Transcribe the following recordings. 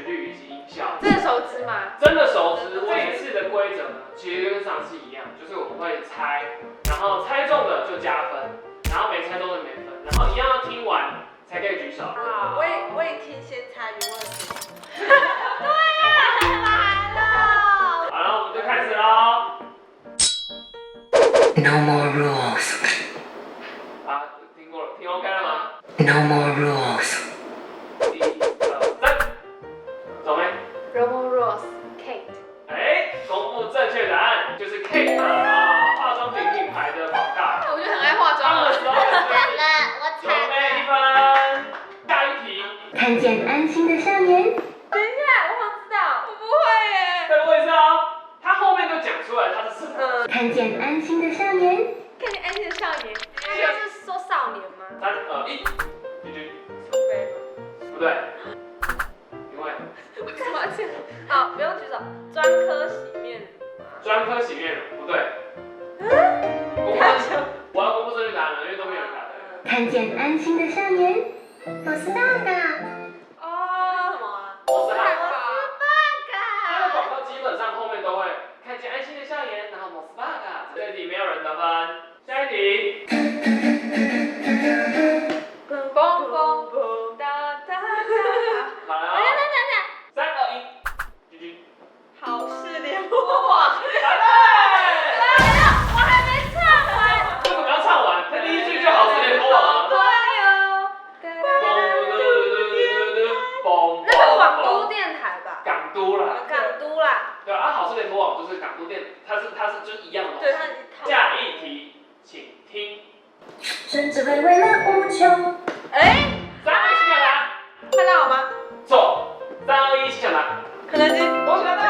旋律以及音效。真的熟知吗？真的熟知。这一次的规则呢，其实跟上次一样，就是我们会猜，然后猜中的就加分，然后没猜中的没分，然后一样要听完才可以举手。我也听先猜疑问题。对呀，很难哦。好了，我们就开始喽。No more rules. 啊，听过了，听 OK 了吗？ No more rules. 1、2、3，走没？ Romo Rose Kate。哎，公布正确答案，就是 Kate 啊，化妆品品牌的广告。我就很爱化妆了。他们的 slogan 了，我是准备1分。下一题，看见安心的少年，等一下，我好知道。我不会耶。再问一次哦。他后面就讲出来他是什么。看见安心的少年，看见安心的少年，他就是说少年吗？ 3、2、1，举举。苏菲吗？不对，因为为什么要这样？好，不用举手。专科洗面乳吗？专科洗面乳不对。公布我要公布正确答案了，因为都没有人答对。看见安心的少年，我是爸爸。哦，什么啊？我是汉堡。堡。它的广告基本上后面都会看见安心的笑颜，然后 Mos Burger。这一题没有人得分。下一题，嘣嘣嘣哒哒哒。好了哦。3、2、1，举举。好事联播网。答对。我还没唱完。为什么要唱完？他第一句就好是联播网对啊。哦。嘣那是广都电台吧？港都啦。港都啦。对啊，好事联播网就是港都电，它是就是一样的东西。对，它一套。下一题，请听。甚至会为了无穷。哎， 3、2、1，请讲答。看到了吗？错。3、2、1，请讲答。肯德基。恭喜答对。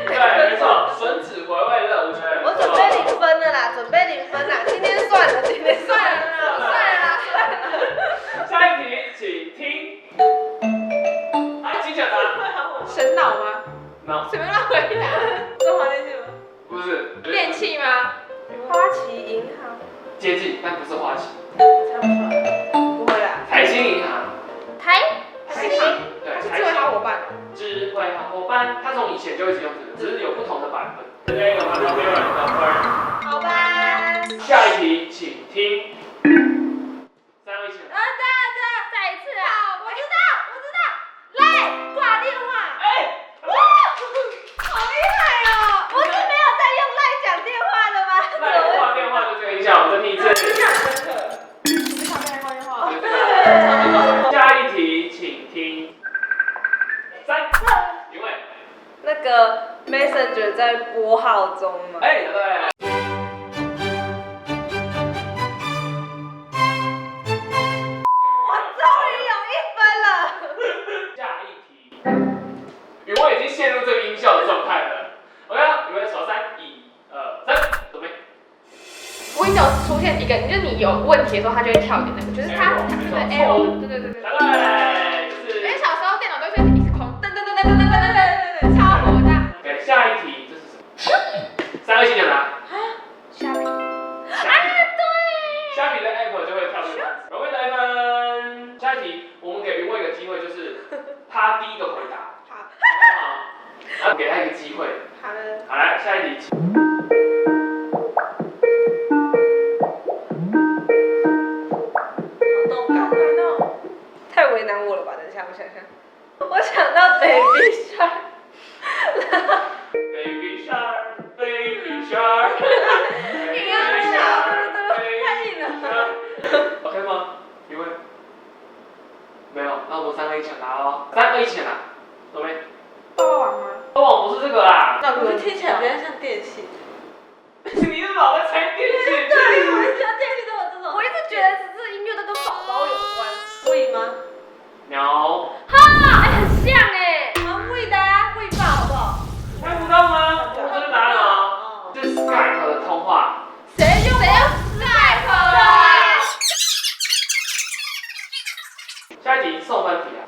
对，没错，吮指回味乐无穷。我准备0分了啦，准备0分啦。今天算了，今天算了啦。下一题，请听。来，请讲答。神脑吗？ No， 随便乱回答。中华电信吗？不是。电器吗？花旗银行。接近，但不是花旗。猜不出来。不会啦。台新银行。台台新。对，是智慧好伙伴。智慧好伙伴，它从以前就一直用这个，只是有不同的版本。这个嘛都没有人得分。好吧。下一题，请听。3、2、1，请。再一次啊！我知道。来，挂电话。哎。好厉害哦！不是没有在用赖讲电话的吗？赖挂电话就这个音效，我再听一次。印象深刻。不是挂电话。下一题，请听。3、云伟。那个 Messenger 在拨号中吗？哎，答对。我终于有1分了。下一题，云伟已经陷入这个音效的状态了。OK，云伟数3、1、2、3，准备。Windows 出现一个，就是你有问题的时候，它就会跳点那个，就是它对 error，对。答对，就是。因为小时候电脑都是一直空，噔，超火大。OK，下一题这是什么？3、2、1，请讲答。虾皮。虾皮的 app 就会跳出单词。容易得1分。下一题，我们给云伟一个机会，就是他第一个回答。好。然后给他一个机会。好的。好，来下一题。好动感哦。太为难我了吧？等一下，我想想。我想到 Baby Shark。Baby shark, baby shark。硬要太硬了。OK 吗？云伟？没有，那我们3、2、1抢答哦。3、2、1抢答，准备。霸王吗？霸王不是这个啦。那不是听起来比较像电器。你是老在猜电视剧。对，我很喜欢电器都有这种。我一直觉得只是音乐都跟宝宝有关。喂吗？鸟。很像哎。喂的啊，喂吧好不好？猜不到吗？我这个答案哦。这是 Skype 的通话。谁用 Skype 啊？下一题送分题啊。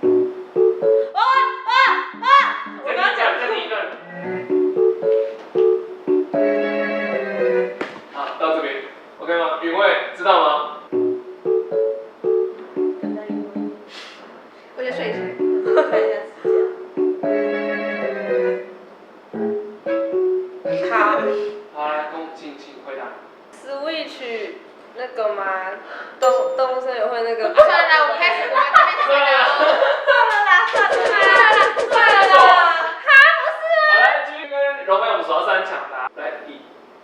我刚刚讲再第一段。好，到这边 ，OK 吗？云伟知道吗？看一下指甲。好好，来，请回答。 ，Switch 那个吗？动物森友会那个。算了啦，我们开始，我们这边算了，算了啦。好，来，继续跟柔妹我们数到3抢答。来，1、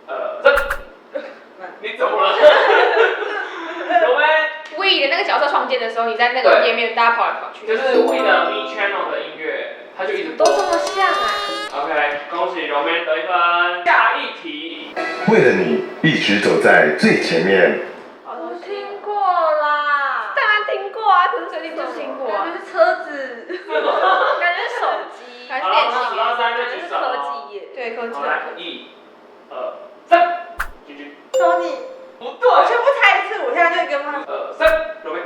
2、3。你怎么了？柔妹。 We 的那个角色创建的时候，你在那个页面大家跑来跑去，就是 We 的 Me Channel 的音乐，它就一直播。都这么像啊！ OK， 恭喜柔妹得1分。下一题。为了你，一直走在最前面。我听过啦，当然听过啊，可是最近就是听过啊，就是车子，感觉是手机，还是好，我们数到3感就举手。觉是科技业。对科技好，来，1、2、3，举举。说你，不对。全部猜一次，我现在就跟他。 2、3，柔妹。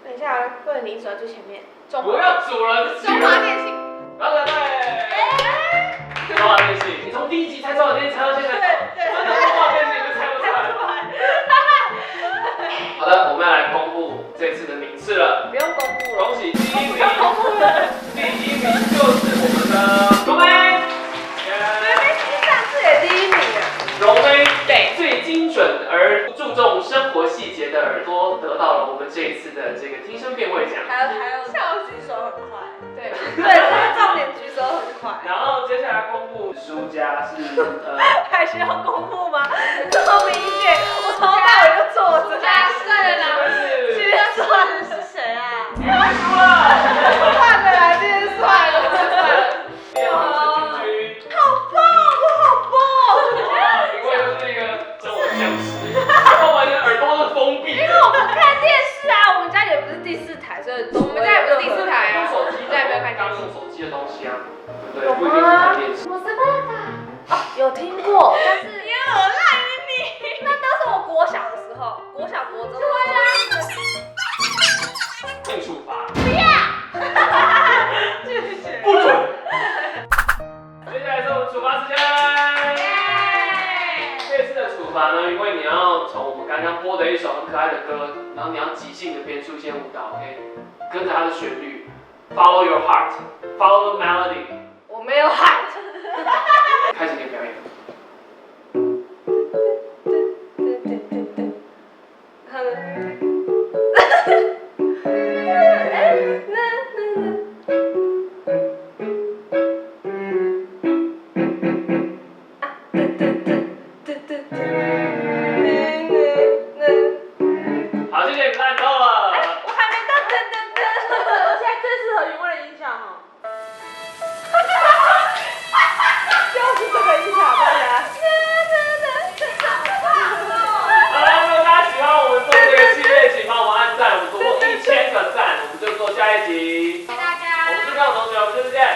等一下，为了你走在最前面，不要数了，中华电信。答对。中华电信，你从第1集猜中华电信猜到现在，真的中华电信你就猜不出来。好的，我们要来公布这次的名次了。不用公布了。恭喜第1名，第1名就是我们的柔妹。上次也第1名啊。柔妹对最精准而注重生活细节的耳朵得到了我们这一次的这个听声辨位奖。还有，举手很快。对，对，这是重点，举手很快。然后接下来公布输家是还需要公布吗？这么明显，我从头到尾就坐着。算了啦，居然算的是谁啊？你们输了。算了啦，今天算了。第2名是君君。好棒，我好棒。因为就是一个生活僵尸，后完全耳朵都封闭。因为我们看电视啊，我们家也不是第4台，所以我们家也不是第4台啊，用手机，再也没有看电视。刚用手机的东西啊，对，不一定是看电视。我是爸爸。有听过，但是也有赖你。那都是我国小的时候，国小国中。对啊。性处罚。不要。不准。接下来是我们处罚时间。这次的处罚呢，因为你要从我们刚刚播的一首很可爱的歌，然后你要即兴的编出一些舞蹈 ，OK， 跟着它的旋律 ，follow your heart，follow the melody。我没有喊。开始你的表演。好，谢谢你们烂透了。我还没到噔噔噔，我现在最适合原味的音效哈。就是这个音效，大家。好了，如果大家喜欢我们做这个系列，请帮我们按赞，我们突破1000个赞，我们就做下一集。谢谢大家。我们是高同学，我们下次见。